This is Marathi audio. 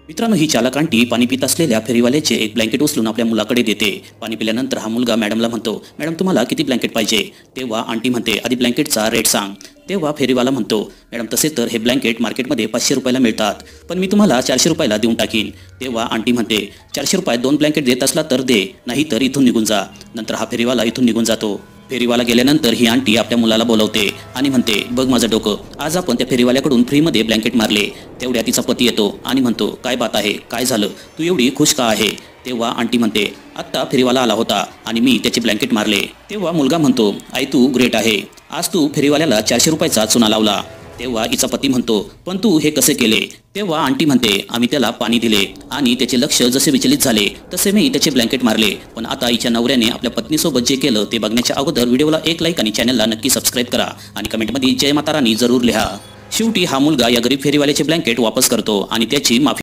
मित्रांनो, ही चालक आंटी पाणी पित असलेल्या फेरीवाल्याचे एक ब्लँकेट उचलून आपल्या मुलाकडे देते। पाणी पिल्यानंतर हा मुलगा मॅडमला म्हणतो, मॅडम तुम्हाला किती ब्लँकेट पाहिजे? तेव्हा आंटी म्हणते, आधी ब्लँकेटचा रेट सांग। तेव्हा फेरीवाला म्हणतो, मॅडम तसे तर हे ब्लँकेट मार्केटमध्ये 500 रुपयाला मिळतात, पण मी तुम्हाला 400 रुपयाला देऊन टाकीन। तेव्हा आंटी म्हणते, 400 रुपयात 2 ब्लँकेट देत असला तर दे, नाही तर इथून निघून जा। नंतर हा फेरीवाला इथून निघून जातो। फेरीवाला गेल्यानंतर ही आंटी आपल्या मुलाला बोलवते आणि म्हणते, बघ माझं डोकं, आज आपण त्या फेरीवाल्याकडून फ्रीमध्ये ब्लँकेट मारले। तेवढ्या तिचा पती येतो आणि म्हणतो, काय बात आहे, काय झालं, तू एवढी खुश का आहे? तेव्हा आंटी म्हणते, आत्ता फेरीवाला आला होता आणि मी त्याचे ब्लँकेट मारले। तेव्हा मुलगा म्हणतो, आई तू ग्रेट आहे, आज तू फेरीवाल्याला 400 रुपयाचा चुना लावला। तेव्हा हिचा पती म्हणतो, पण तू हे कसे केले? तेव्हा आंटी म्हणते, आम्ही त्याला पाणी दिले आणि त्याचे लक्ष जसे विचलित झाले तसे मी त्याचे ब्लँकेट मारले। पण आता हिच्या नवऱ्याने आपल्या पत्नीसोबत जे केलं ते बघण्याच्या अगोदर व्हिडिओला एक लाईक आणि चॅनलला नक्की सबस्क्राईब करा आणि कमेंटमध्ये जय माता रानी जरूर लिहा। शेवटी हा मुलगा या गरीब फेरीवाल्याचे ब्लँकेट वापस करतो आणि त्याची माफी